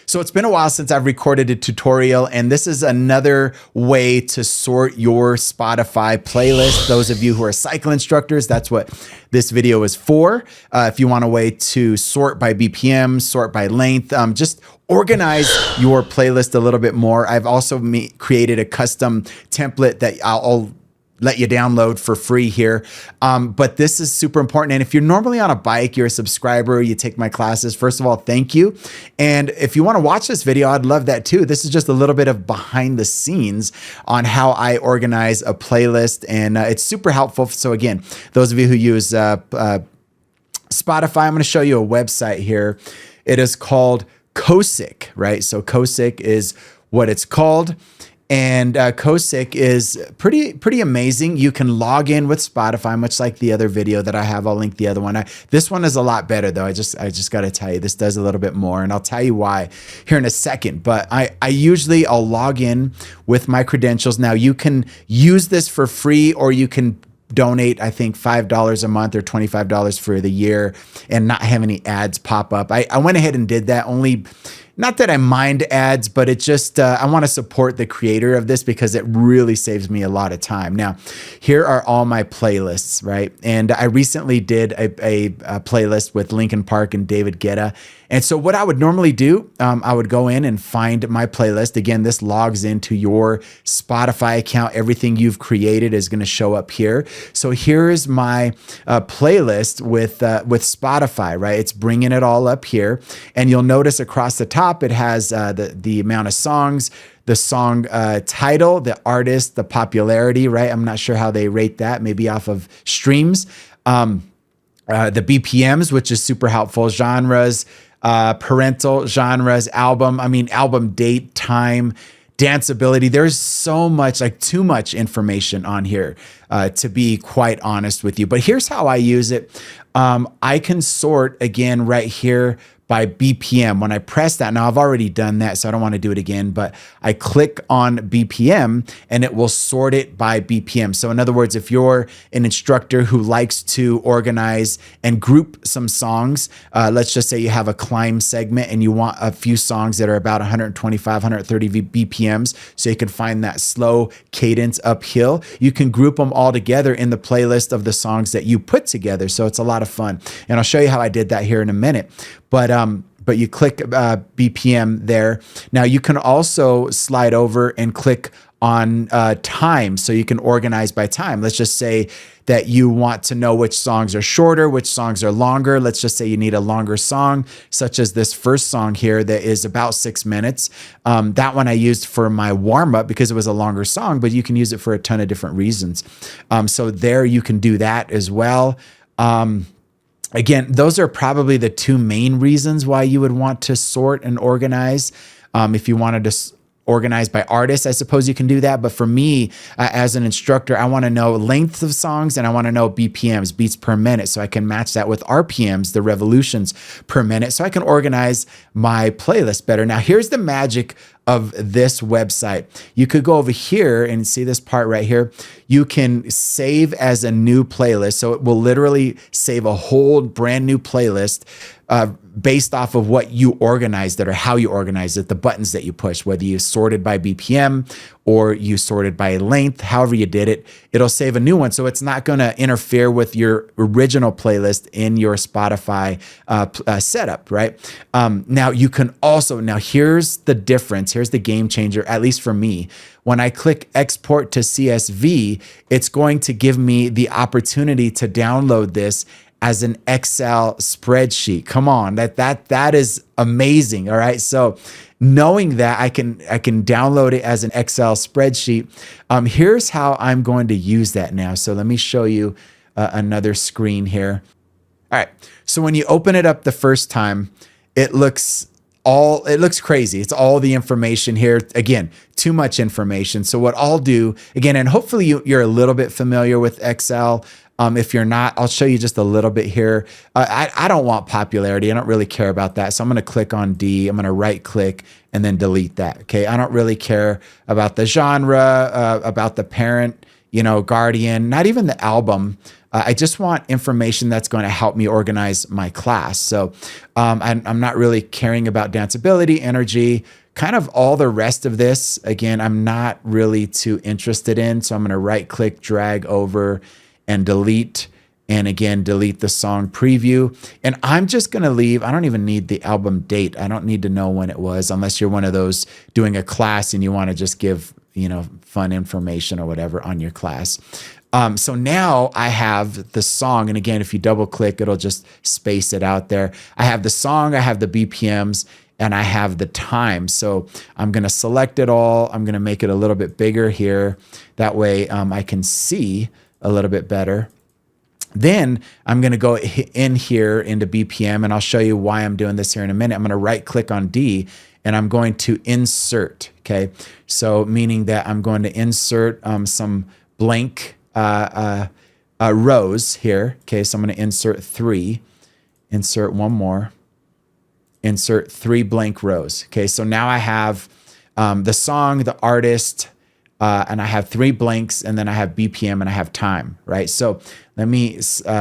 So it's been a while since I've recorded a tutorial, and this is another way to sort your Spotify playlist. Those of you who are cycle instructors, that's what this video is for. If you want a way to sort by BPM, sort by length, just organize your playlist a little bit more. I've also created a custom template that I'll let you download for free here. But this is super important. And if you're normally on a bike, you're a subscriber, you take my classes, first of all, thank you. And if you want to watch this video, I'd love that too. This is just a little bit of behind the scenes on how I organize a playlist. And it's super helpful. So again, those of you who use Spotify, I'm going to show you a website here. It is called Cosic, right? So Cosic is what it's called. And Cosic is pretty amazing. You can log in with Spotify, much like the other video that I have. I'll link the other one. This one is a lot better though. I just got to tell you, this does a little bit more, and I'll tell you why here in a second. But I'll log in with my credentials. Now you can use this for free, or you can donate, I think $5 a month or $25 for the year and not have any ads pop up. I went ahead and did that, only not that I mind ads, but it just, I want to support the creator of this because it really saves me a lot of time. Now, here are all my playlists, right? And I recently did a playlist with Linkin Park and David Guetta. And so what I would normally do, I would go in and find my playlist. Again, this logs into your Spotify account. Everything you've created is going to show up here. So here is my playlist with Spotify, right? It's bringing it all up here. And you'll notice across the top, it has the amount of songs, the song title, the artist, the popularity, right? I'm not sure how they rate that, maybe off of streams. The BPMs, which is super helpful, genres, parental genres, album date, time, danceability. There's so much, like too much information on here, to be quite honest with you. But here's how I use it. I can sort again right here by BPM. When I press that, now I've already done that, so I don't want to do it again, but I click on BPM and it will sort it by BPM. So in other words, if you're an instructor who likes to organize and group some songs, let's just say you have a climb segment and you want a few songs that are about 125, 130 BPMs, so you can find that slow cadence uphill. You can group them all together in the playlist of the songs that you put together. So it's a lot of fun. And I'll show you how I did that here in a minute. But you click BPM there. Now you can also slide over and click on time, so you can organize by time. Let's just say that you want to know which songs are shorter, which songs are longer. Let's just say you need a longer song, such as this first song here that is about 6 minutes. That one I used for my warm-up because it was a longer song, but you can use it for a ton of different reasons. So there you can do that as well. Again, those are probably the two main reasons why you would want to sort and organize. If you wanted to organize by artist, I suppose you can do that. But for me, as an instructor, I want to know lengths of songs and I want to know BPMs, beats per minute, so I can match that with RPMs, the revolutions per minute, so I can organize my playlist better. Now, here's the magic of this website. You could go over here and see this part right here. You can save as a new playlist. So it will literally save a whole brand new playlist based off of what you organized it or how you organized it, the buttons that you push, whether you sorted by BPM or you sorted by length, however you did it, it'll save a new one. So it's not going to interfere with your original playlist in your Spotify setup, right? Now you can also, now here's the difference. Here's the game changer, at least for me. When I click export to CSV, it's going to give me the opportunity to download this as an Excel spreadsheet. Come on, that is amazing. All right. So knowing that I can download it as an Excel spreadsheet, here's how I'm going to use that now. So let me show you another screen here. All right. So when you open it up the first time, it looks crazy. It's all the information here. Again, too much information. So what I'll do again, and hopefully you're a little bit familiar with Excel. If you're not, I'll show you just a little bit here. I don't want popularity. I don't really care about that. So I'm going to click on D. I'm going to right click and then delete that. Okay. I don't really care about the genre, about the parent, guardian, not even the album. I just want information that's going to help me organize my class. So I'm not really caring about danceability, energy, kind of all the rest of this. Again, I'm not really too interested in. So I'm going to right click, drag over and delete. And again, delete the song preview. And I'm just going to leave. I don't even need the album date. I don't need to know when it was, unless you're one of those doing a class and you want to just give, fun information or whatever on your class. So now I have the song. And again, if you double click, it'll just space it out there. I have the song, I have the BPMs, and I have the time. So I'm going to select it all. I'm going to make it a little bit bigger here. That way I can see a little bit better. Then I'm going to go in here into BPM, and I'll show you why I'm doing this here in a minute. I'm going to right click on D, and I'm going to insert. Okay. So meaning that I'm going to insert some blank rows here. Okay. So I'm going to insert 3, insert one more, insert 3 blank rows. Okay. So now I have the song, the artist, and I have 3 blanks, and then I have BPM and I have time, right? So let me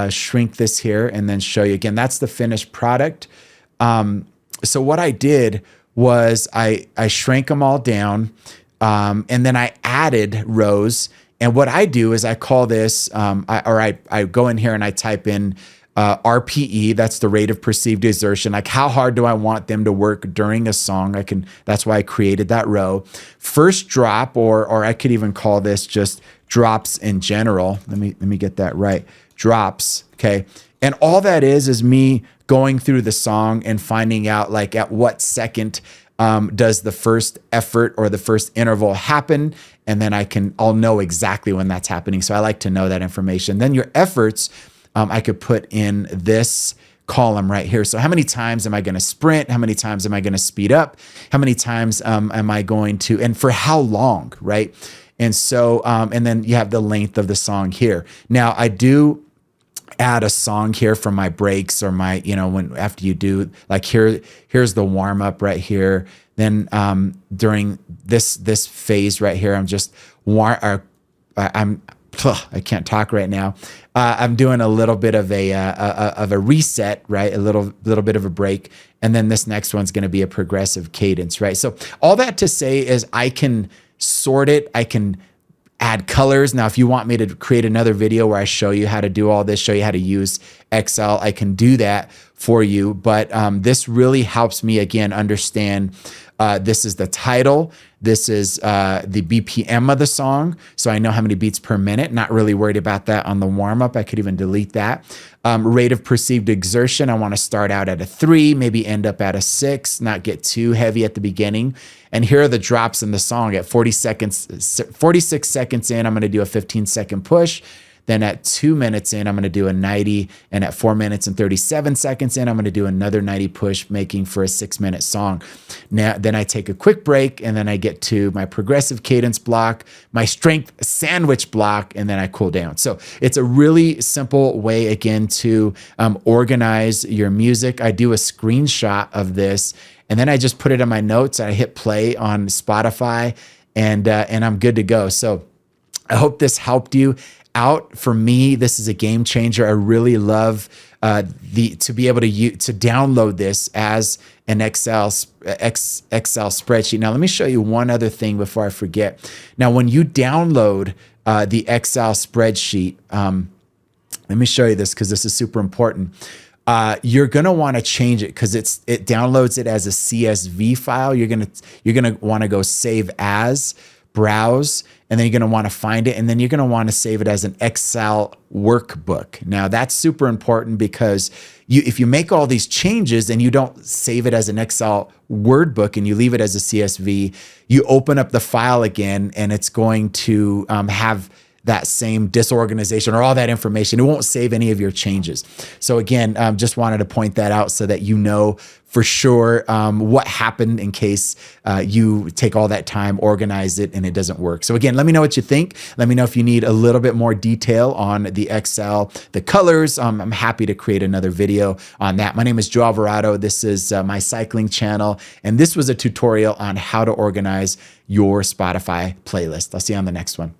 shrink this here and then show you again. That's the finished product. So what I did was I shrank them all down, and then I added rows. And what I do is I call this, I go in here and I type in RPE, that's the rate of perceived exertion. Like how hard do I want them to work during a song? That's why I created that row. First drop, or I could even call this just drops in general. Let me get that right. Drops, okay. And all that is me going through the song and finding out like at what second does the first effort or the first interval happen, and then I'll know exactly when that's happening. So I like to know that information. Then your efforts, I could put in this column right here. So how many times am I going to sprint? How many times am I going to speed up? How many times am I going to, and for how long, right? And so, and then you have the length of the song here. Now I do add a song here for my breaks or my, after you do like here's the warm up right here. Then during this phase right here, I can't talk right now. I'm doing a little bit of a reset, right? A little bit of a break. And then this next one's going to be a progressive cadence, right? So all that to say is I can sort it. I can add colors. Now, if you want me to create another video where I show you how to do all this, show you how to use Excel, I can do that for you. But this really helps me, again, understand this is the title. This is the BPM of the song. So I know how many beats per minute. Not really worried about that on the warm-up. I could even delete that. Rate of perceived exertion. I want to start out at a 3, maybe end up at a 6, not get too heavy at the beginning. And here are the drops in the song. At 46 seconds in, I'm going to do a 15-second push. Then at 2 minutes in, I'm going to do a 90. And at 4 minutes and 37 seconds in, I'm going to do another 90 push, making for a 6-minute song. Now, then I take a quick break, and then I get to my progressive cadence block, my strength sandwich block, and then I cool down. So it's a really simple way, again, to organize your music. I do a screenshot of this, and then I just put it in my notes. I hit play on Spotify, and I'm good to go. So I hope this helped you out. For me, this is a game changer. I really love to be able to download this as an Excel spreadsheet. Now, let me show you one other thing before I forget. Now, when you download the Excel spreadsheet, let me show you this because this is super important. You're gonna want to change it because it downloads it as a CSV file. You're gonna want to go save as, browse, and then you're going to want to find it, and then you're going to want to save it as an Excel workbook. Now, that's super important because if you make all these changes and you don't save it as an Excel Word book and you leave it as a CSV, you open up the file again and it's going to have that same disorganization or all that information. It won't save any of your changes. So again, just wanted to point that out so that you know for sure what happened in case you take all that time, organize it, and it doesn't work. So again, let me know what you think. Let me know if you need a little bit more detail on the Excel, the colors. I'm happy to create another video on that. My name is Joe Alvarado. This is my cycling channel, and this was a tutorial on how to organize your Spotify playlist. I'll see you on the next one.